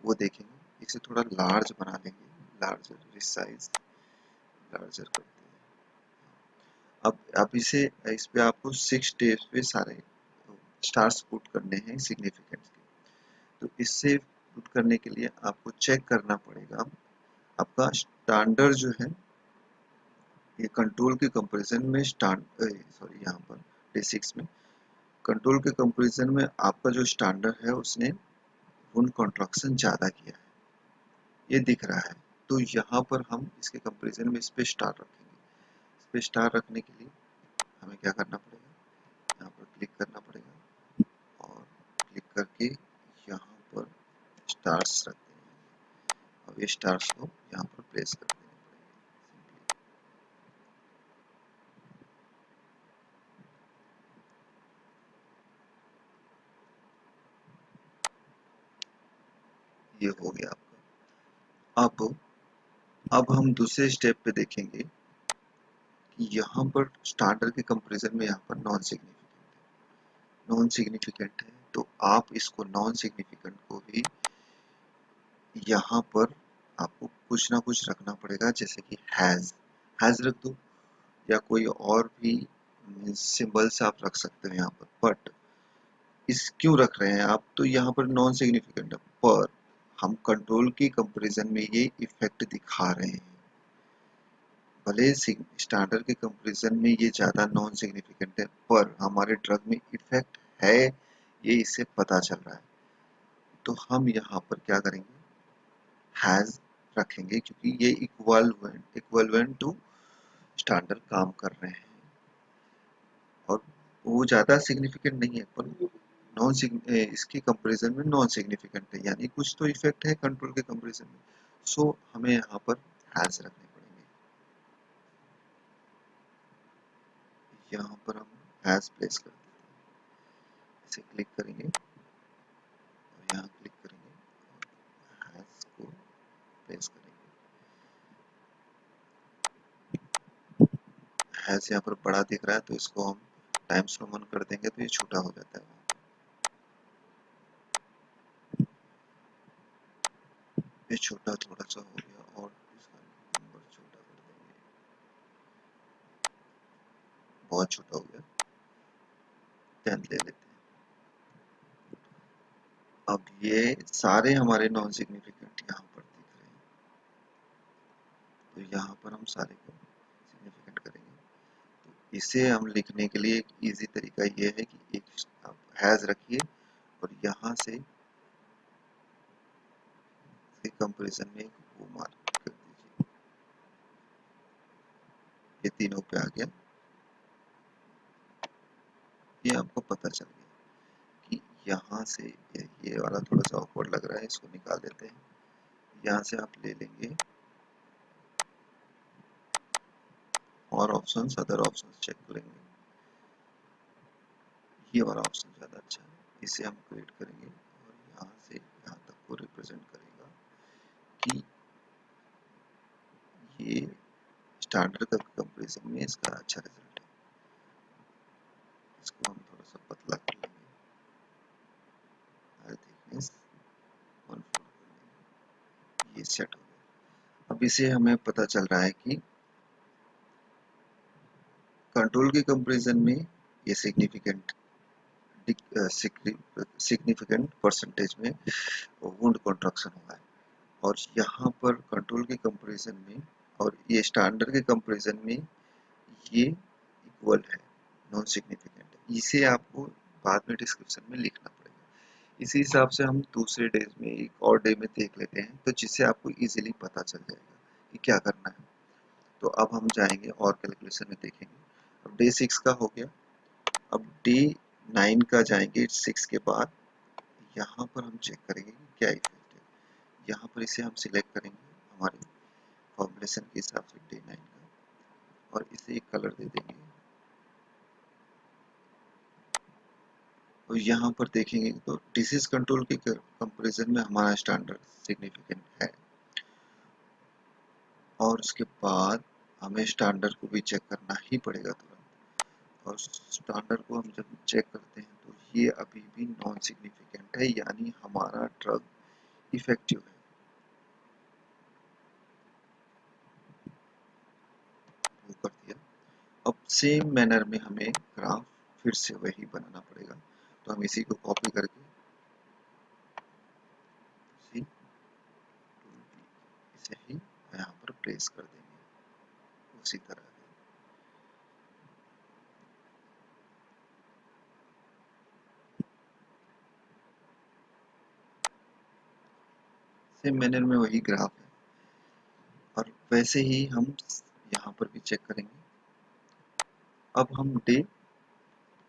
वो देखेंगे। इसे थोड़ा लार्ज बना लेंगे, लार्जर साइज लार्जर करते हैं। अब इस पे आपको 6 स्टेप्स पे सारे स्टार्स पुट करने हैं सिग्निफिकेंस के। तो इससे पुट करने के लिए आपको चेक करना पड़ेगा आपका स्टैंडर्ड जो है ये कंट्रोल के कंपैरिजन में यहाँ पर डे 6 में कंट्रोल के कंपैरिजन में आपका जो स्टैंडर्ड है उसने वुंड कॉन्ट्रैक्शन ज़्यादा किया है, ये दिख रहा है। तो यहाँ पर हम इसके कंपैरिजन में इस पे स्टार रखेंगे। इस पे स्टार रखने के लिए हमें क्या करना पड़ेगा, यहाँ पर क्लिक करना पड़ेगा और क्लिक करके यहाँ पर स्टार्स रख देंगे। अब ये स्टार्स को यहाँ पर प्लेस कर देने पड़ेंगे। ये हो गया आपका। अब हम दूसरे स्टेप पे देखेंगे कि यहाँ पर स्टैंडर्ड के कंपैरिजन में यहाँ पर नॉन सिग्निफिकेंट है। तो आप इसको नॉन सिग्निफिकेंट को भी यहाँ पर आपको कुछ ना कुछ रखना पड़ेगा, जैसे कि हैज रख दो या कोई और भी सिंबल्स आप रख सकते हो यहाँ पर। बट इस क्यों रख रहे हैं आप, तो यहाँ पर नॉन सिग्निफिकेंट है पर हम कंट्रोल की कंपैरिजन में ये इफेक्ट दिखा रहे हैं। भले स्टैंडर्ड के कंपैरिजन में ये ज़्यादा नॉन सिग्निफिकेंट है पर हमारे ड्रग में इफेक्ट है, ये इससे पता चल रहा है। तो हम यहाँ पर क्या करेंगे, हैज रखेंगे क्योंकि ये इक्वलवेंट टू स्टैंडर्ड काम कर रहे हैं और वो ज़्यादा सिग्निफिकेंट नहीं है पर इसके कंपैरिजन में नॉन सिग्निफिकेंट है, यानी कुछ तो इफेक्ट है कंट्रोल के कंपैरिजन में। सो हमें यहाँ पर हैज रखने पड़ेंगे। यहाँ पर हम हैज प्लेस कर देते हैं, इसे क्लिक करेंगे और यहाँ क्लिक करेंगे और हैज को प्लेस करेंगे। हैज यहाँ पर बड़ा दिख रहा है तो इसको हम टाइम्स रो 1 कर देंगे तो ये छोटा हो जाता है। ये छोटा थोड़ा सा हो गया और इसका नंबर छोटा कर देंगे, बहुत छोटा हो गया, 10 ले लेते हैं। अब ये सारे हमारे नॉन सिग्निफिकेंट यहाँ पर दिख रहे हैं, तो यहाँ पर हम सारे को सिग्निफिकेंट करेंगे। तो इसे हम लिखने के लिए एक इजी तरीका ये है कि एक आप हैज रखिए और यहाँ से कंपैरिजन में एक वो मार्क कर दीजिए, ये तीनों पे आ गया। ये आपको पता चल गया कि यहाँ से ये वाला थोड़ा सा ऑकवर्ड लग रहा है, इसको निकाल देते हैं। यहाँ से आप ले लेंगे और ऑप्शंस, अदर ऑप्शंस चेक करेंगे, ये वाला ऑप्शन ज़्यादा अच्छा है। इसे हम क्रिएट करेंगे और यहाँ से यहाँ तक को रिप्रेजेंट करेगा कि ये स्टैंडर्ड का कंपैरिजन में इसका अच्छा रिजल्ट है। इसको हम थोड़ा सा पतला कर लेंगे, थिकनेस 1/4 कर लेंगे, ये सेट हो गया। अब इसे हमें पता चल रहा है कि कंट्रोल के कंपैरिजन में ये सिग्निफिकेंट परसेंटेज में वुंड कॉन्ट्रैक्शन हुआ है, और यहाँ पर कंट्रोल के कंपैरिजन में और ये स्टैंडर्ड के कंपैरिजन में ये इक्वल है, नॉन सिग्निफिकेंट है। इसे आपको बाद में डिस्क्रिप्शन में लिखना पड़ेगा। इसी हिसाब से हम दूसरे डेज में एक और डे में देख लेते हैं, तो जिससे आपको इजीली पता चल जाएगा कि क्या करना है। तो अब हम जाएंगे और कैलकुलेशन में देखेंगे। अब डे 6 का हो गया, अब डे 9 का जाएंगे 6 के बाद। यहाँ पर हम चेक करेंगे कि क्या इफेक्ट है। यहाँ पर इसे हम सिलेक्ट करेंगे हमारे फॉर्मुलेशन के हिसाब से डे 9 का, और इसे एक कलर दे देंगे। और यहाँ पर देखेंगे तो डिसीज कंट्रोल के कंपैरिजन में हमारा स्टैंडर्ड सिग्निफिकेंट है, और उसके बाद हमें स्टैंडर्ड को भी चेक करना ही पड़ेगा तुरंत। और स्टैंडर्ड को हम जब चेक करते हैं तो ये अभी भी नॉन सिग्निफिकेंट है, यानी हमारा ड्रग इफेक्टिव है। वो कर दिया। अब सेम मैनर में हमें ग्राफ फिर से वही बनाना पड़ेगा, तो हम इसी को कॉपी करके इसे ही यहाँ पर प्लेस कर देंगे उसी तरह। सेम मैनर में वही ग्राफ है, और वैसे ही हम यहाँ पर भी चेक करेंगे। अब हम डे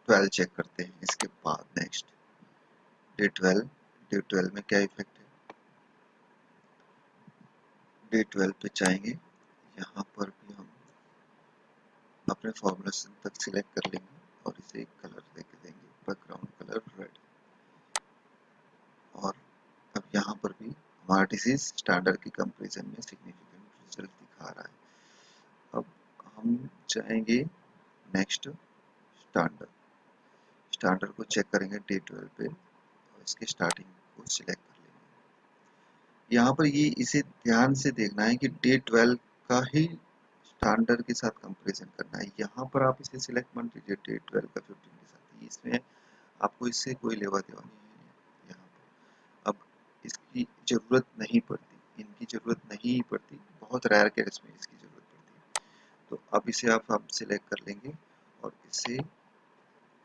12 चेक करते हैं। इसके बाद नेक्स्ट डे 12 में क्या इफेक्ट है। डे 12 पे जाएंगे, यहाँ पर भी हम अपने फॉर्मुलेशन तक सिलेक्ट कर लेंगे और इसे एक कलर दे देंगे, बैकग्राउंड कलर रेड। और अब यहाँ पर भी हमारा डिसीज स्टैंडर्ड के कंपैरिजन में सिग्निफिकेंट रिजल्ट दिखा रहा है। अब हम जाएंगे नेक्स्ट स्टैंडर्ड स्टैंडर्ड को चेक करेंगे डे 12 पे, और इसके स्टार्टिंग को सिलेक्ट कर लेंगे। यहाँ पर ये इसे ध्यान से देखना है कि डे 12 का ही स्टैंडर्ड के साथ कंपैरिजन करना है। यहाँ पर आप इसे सिलेक्ट मत कीजिए डे 12 का 15 के साथ, इसमें आपको इससे कोई लेवा देवा नहीं है। यहाँ पर अब इसकी जरूरत नहीं पड़ती, इनकी जरूरत नहीं पड़ती, बहुत रेयर केस में इसकी जरूरत पड़ती है। तो अब इसे आप सिलेक्ट कर लेंगे और इसे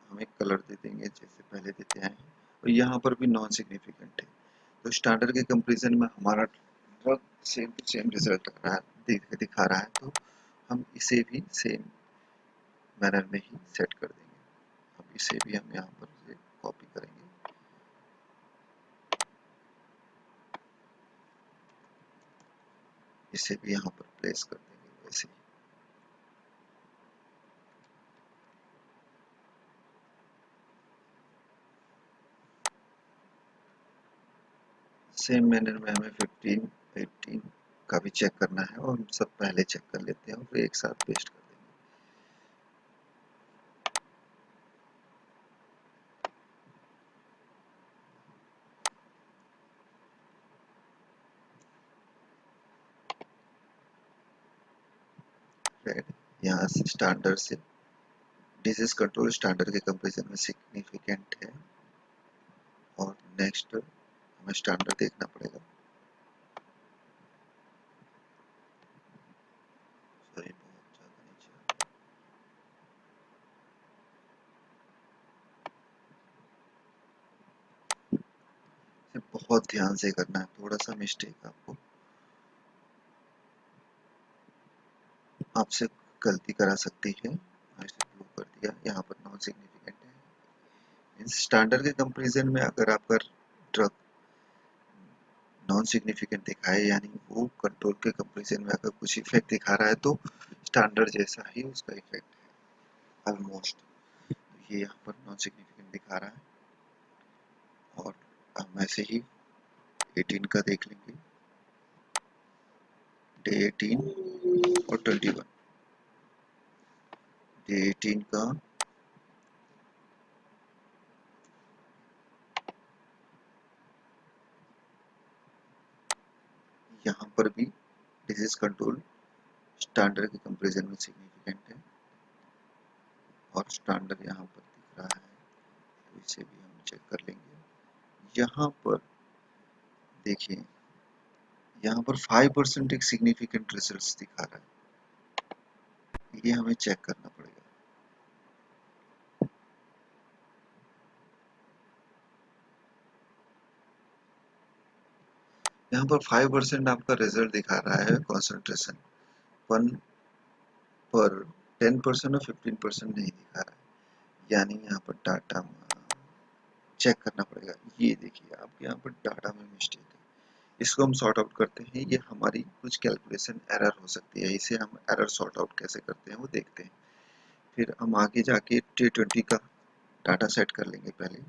हम एक कलर दे देंगे जैसे पहले देते आए हैं, और यहाँ पर भी नॉन सिग्निफिकेंट है। तो स्टैंडर्ड के कंपैरिजन में हमारा drug same to same result दिखा रहा है, तो हम इसे भी सेम मैनर में ही सेट कर देंगे। अब इसे भी हम यहाँ पर कॉपी करेंगे, इसे भी यहाँ पर प्लेस कर देंगे वैसे ही। सेम मैनर में हमें 15, 18 का भी चेक करना है, और हम सब पहले चेक कर लेते हैं और फिर एक साथ पेस्ट कर देंगे। रेड यहाँ से स्टैंडर्ड से डिजीज कंट्रोल स्टैंडर्ड के कंपैरिजन में सिग्निफिकेंट है, और नेक्स्ट हमें स्टैंडर्ड देखना पड़ेगा। सॉरी, बहुत ज़्यादा नीचे इसे बहुत ध्यान से करना है, थोड़ा सा मिस्टेक आपसे गलती करा सकती है। इसे ब्लू कर दिया, यहाँ पर नॉन सिग्निफिकेंट है। स्टैंडर्ड के कंपैरिजन में अगर आपका ड्रग नॉन सिग्निफिकेंट दिखाए, यानी वो कंट्रोल के कंपैरिजन में अगर कुछ इफेक्ट दिखा रहा है, तो स्टैंडर्ड जैसा ही उसका इफेक्ट है ऑलमोस्ट। ये यहाँ पर नॉन सिग्निफिकेंट दिखा रहा है, ऐसे ही 18 का देख लेंगे, डे 18 और 21। डे 18 का यहाँ पर भी डिजीज कंट्रोल स्टैंडर्ड के कंपैरिजन में सिग्निफिकेंट है और स्टैंडर्ड यहाँ पर दिख रहा है, तो इसे भी हम चेक कर लेंगे। यहाँ पर देखिए, यहाँ पर 5% एक सिग्निफिकेंट रिजल्ट्स दिखा रहा है, ये हमें चेक करना पड़ेगा। यहाँ पर 5% आपका रिजल्ट दिखा रहा है कॉन्सेंट्रेशन, पर 10% और 15% नहीं दिखा रहा है, यानी यहाँ पर डाटा चेक करना पड़ेगा। ये देखिए आपके यहाँ पर डाटा में मिस्टेक है, इसको हम सॉर्ट आउट करते हैं। ये हमारी कुछ कैलकुलेशन एरर हो सकती है, इसे हम एरर सॉर्ट आउट कैसे करते हैं वो देखते हैं। फिर हम आगे जाके डे 20 का डाटा सेट कर लेंगे। पहले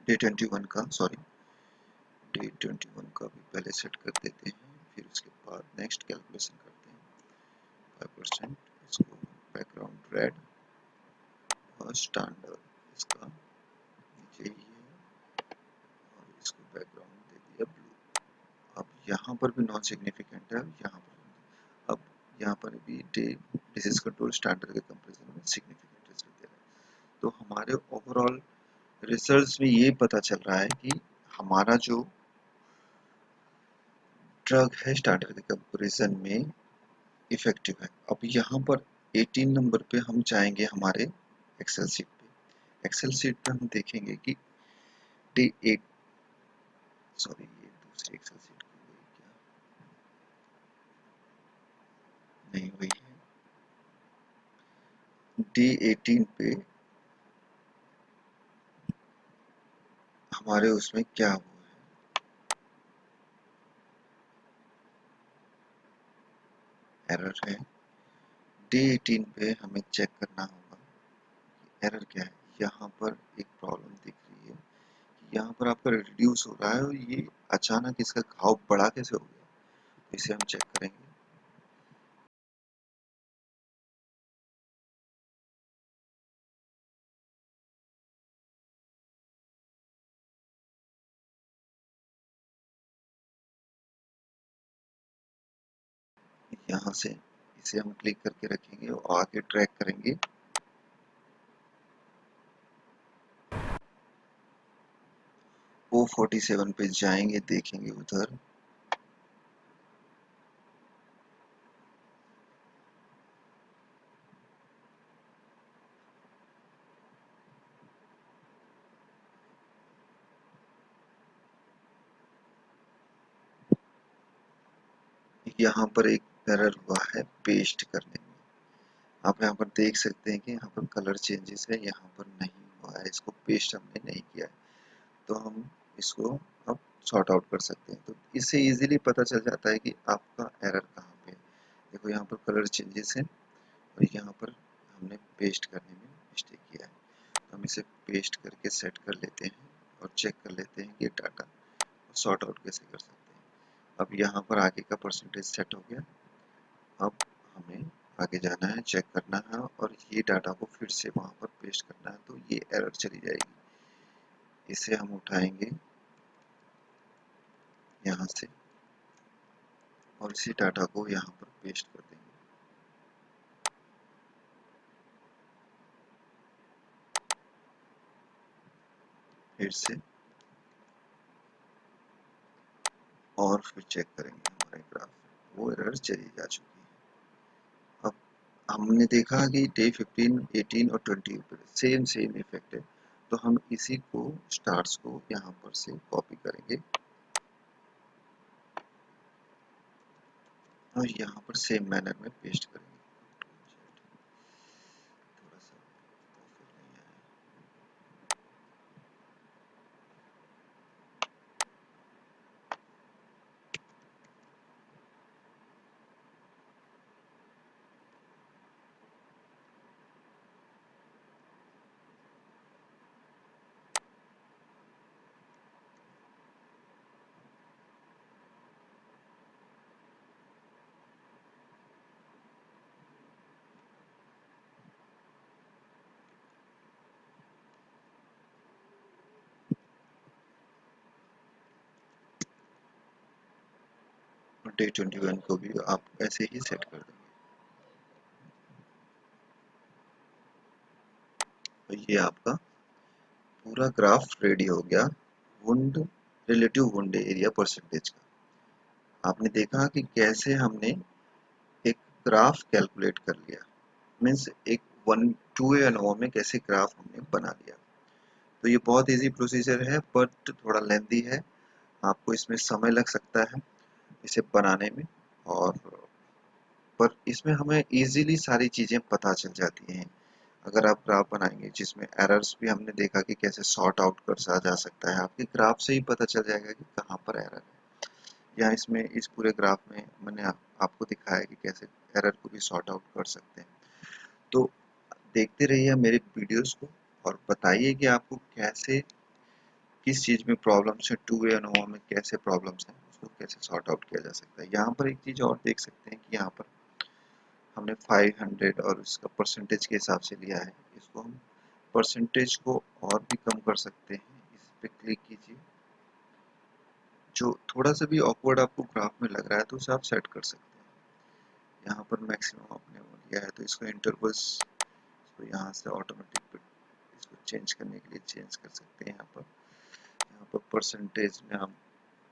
डे 21 का, सॉरी डे 21 का भी पहले सेट कर देते हैं, फिर उसके बाद नेक्स्ट कैलकुलेशन करते हैं। 5%, इसको बैकग्राउंड रेड और स्टैंडर्ड इसका नीचे ही है और इसको बैकग्राउंड दे दिया ब्लू। अब यहाँ पर भी नॉन सिग्निफिकेंट है, यहाँ पर अब यहाँ पर भी डिजीज कंट्रोल स्टैंडर्ड के कंपैरिजन में सिग्निफिकेंट रिजल्ट दे रहा है। तो हमारे ओवरऑल रिजल्ट्स में ये पता चल रहा है कि हमारा जो ड्रग है स्टैंडर्ड के कंपैरिजन में इफेक्टिव है। अब यहाँ पर 18 नंबर पे हम जाएंगे हमारे एक्सेल शीट पे। एक्सेल शीट पे हम देखेंगे कि डे 8, सॉरी ये दूसरी एक्सेल शीट की हुई क्या, नहीं हुई है। डे 18 पे हमारे उसमें क्या हुआ है, एरर है। डे 18 पे हमें चेक करना होगा एरर क्या है। यहाँ पर एक प्रॉब्लम दिख रही है कि यहाँ पर आपका रिड्यूस हो रहा है और ये अचानक इसका घाव बड़ा कैसे हो गया, तो इसे हम चेक करेंगे। यहाँ से इसे हम क्लिक करके रखेंगे और आगे ट्रैक करेंगे। O47 पे जाएंगे, देखेंगे उधर यहाँ पर एक एरर हुआ है पेस्ट करने में। आप यहाँ पर देख सकते हैं कि यहाँ पर कलर चेंजेस है, यहाँ पर नहीं हुआ है, इसको पेस्ट हमने नहीं किया है, तो हम इसको अब सॉर्ट आउट कर सकते हैं। तो इससे इजीली पता चल जाता है कि आपका एरर कहाँ पे है। देखो यहाँ पर कलर चेंजेस है और यहाँ पर हमने पेस्ट करने में मिस्टेक किया है, तो हम इसे पेस्ट करके सेट कर लेते हैं और चेक कर लेते हैं कि डाटा सॉर्ट आउट कैसे कर सकते हैं। अब यहाँ पर आगे का परसेंटेज सेट हो गया। अब हमें आगे जाना है, चेक करना है और ये डाटा को फिर से वहाँ पर पेस्ट करना है, तो ये एरर चली जाएगी। इसे हम उठाएंगे यहाँ से और इसी डाटा को यहाँ पर पेस्ट कर देंगे। फिर से और फिर चेक करेंगे हमारे ग्राफ, वो एरर चली जा चुकी है। अब हमने देखा कि डे 15, 18 और 20 पर सेम इफेक्ट है, तो हम इसी को स्टार्स को यहाँ पर से कॉपी करेंगे और यहाँ पर सेम मैनर में पेस्ट करेंगे। थोड़ा सा परफेक्ट नहीं आया। डे 21 को भी आप ऐसे ही सेट कर देंगे। तो ये आपका पूरा ग्राफ रेडी हो गया wound relative wound area percentage का। आपने देखा कि कैसे हमने एक ग्राफ कैलकुलेट कर लिया, मीन्स एक 1-2 ANOVA में कैसे ग्राफ हमने बना लिया। तो ये बहुत इजी प्रोसीजर है बट थोड़ा लेंथी है, आपको इसमें समय लग सकता है इसे बनाने में, और पर इसमें हमें इजीली सारी चीज़ें पता चल जाती हैं। अगर आप ग्राफ बनाएंगे जिसमें एरर्स भी हमने देखा कि कैसे सॉर्ट आउट कर जा सकता है, आपके ग्राफ से ही पता चल जाएगा कि कहाँ पर एरर है। या इसमें इस पूरे ग्राफ में मैंने आपको दिखाया कि कैसे एरर को भी सॉर्ट आउट कर सकते हैं। तो देखते रहिए मेरे वीडियोस को और बताइए कि आपको कैसे किस चीज़ में प्रॉब्लम्स है, 2 ANOVA में कैसे प्रॉब्लम्स हैं, उसको कैसे सॉर्ट आउट किया जा सकता है। यहाँ पर एक चीज़ और देख सकते हैं कि यहाँ पर हमने 500 और इसका परसेंटेज के हिसाब से लिया है। इसको हम परसेंटेज को और भी कम कर सकते हैं। इस पे क्लिक कीजिए, जो थोड़ा सा भी ऑकवर्ड आपको ग्राफ में लग रहा है तो उसे आप सेट कर सकते हैं। यहाँ पर मैक्सिमम आपने लिया है तो इसको इंटरवल्स, इसको यहाँ से ऑटोमेटिक इसको चेंज करने के लिए चेंज कर सकते हैं। यहाँ पर परसेंटेज में आप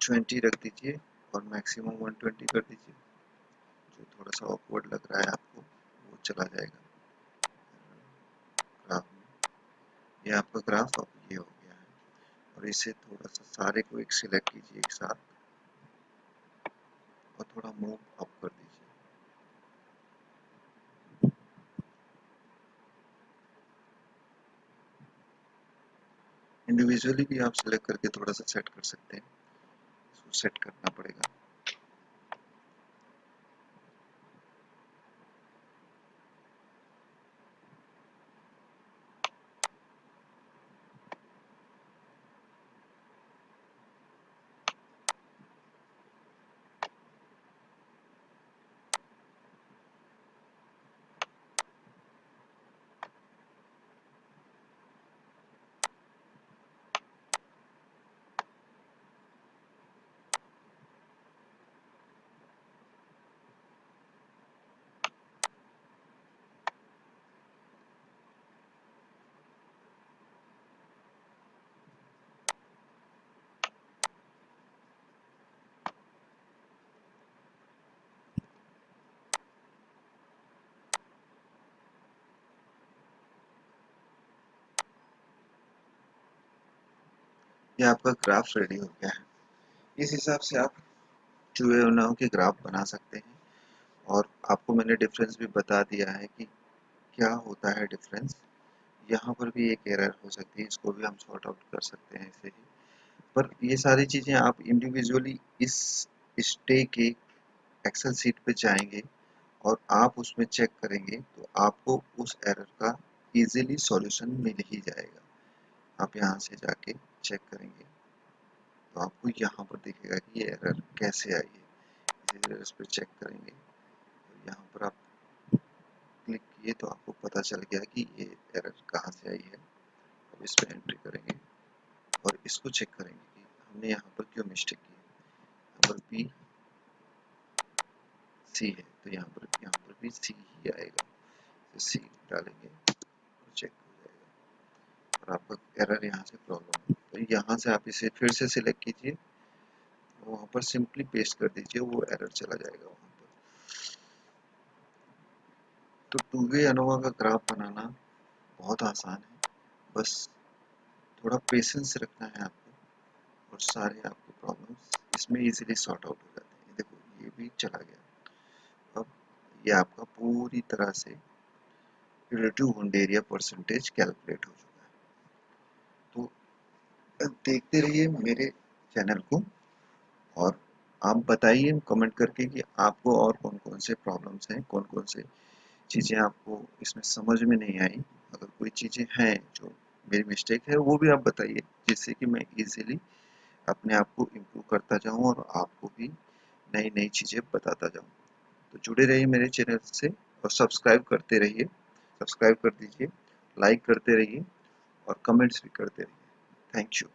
20 रख दीजिए और मैक्सिमम 120 कर दीजिए। जो थोड़ा सा ऑकवर्ड लग रहा है आपको वो चला जाएगा ग्राफ में। ये आपका ग्राफ अब ये हो गया है, और इसे थोड़ा सा सारे को एक सिलेक्ट कीजिए एक साथ और थोड़ा मूव अप कर दीजिए। इंडिविजुअली भी आप सिलेक्ट करके थोड़ा सा सेट कर सकते हैं, इसको सेट करना पड़ेगा। ये आपका ग्राफ रेडी हो गया है। इस हिसाब से आप चूहे के ग्राफ बना सकते हैं, और आपको मैंने डिफरेंस भी बता दिया है कि क्या होता है डिफरेंस। यहाँ पर भी एक एरर हो सकती है, इसको भी हम सॉर्ट आउट कर सकते हैं ऐसे ही। पर ये सारी चीज़ें आप इंडिविजुअली इस स्टे के एक्सेल सीट पे जाएंगे और आप उसमें चेक करेंगे तो आपको उस एरर का इजीली सॉल्यूशन मिल ही जाएगा। आप यहाँ से जाके चेक करेंगे तो आपको यहाँ पर दिखेगा कि ये एरर कैसे आई है। इसी तरह इस पर चेक करेंगे तो यहाँ पर आप क्लिक किए तो आपको पता चल गया कि ये एरर कहाँ से आई है। अब इस पर एंट्री करेंगे और इसको चेक करेंगे कि हमने यहाँ पर क्यों मिस्टेक की है। यहाँ पर बी सी है तो यहाँ पर भी सी ही आएगा, तो सी डालेंगे तो चेक हो जाएगा और आपका एरर यहाँ से प्रॉब्लम है। तो यहाँ से आप इसे फिर से सिलेक्ट कीजिए, वहाँ पर सिंपली पेस्ट कर दीजिए, वो एरर चला जाएगा वहाँ पर। तो 2 वे ANOVA का ग्राफ बनाना बहुत आसान है, बस थोड़ा पेशेंस रखना है आपको और सारे आपके प्रॉब्लम्स इसमें इजीली सॉर्ट आउट हो जाते हैं। देखो ये भी चला गया। अब ये आपका पूरी तरह से relative wound area percentage calculate हो चुका है। तो देखते रहिए मेरे चैनल को, और आप बताइए कमेंट करके कि आपको और कौन कौन से प्रॉब्लम्स हैं, कौन कौन से चीज़ें आपको इसमें समझ में नहीं आई। अगर कोई चीज़ें हैं जो मेरी मिस्टेक है वो भी आप बताइए, जिससे कि मैं इजीली अपने आप को इम्प्रूव करता जाऊं और आपको भी नई नई चीज़ें बताता जाऊं। तो जुड़े रहिए मेरे चैनल से और सब्सक्राइब करते रहिए, सब्सक्राइब कर दीजिए, लाइक करते रहिए और कमेंट्स भी करते रहिए। Thank you.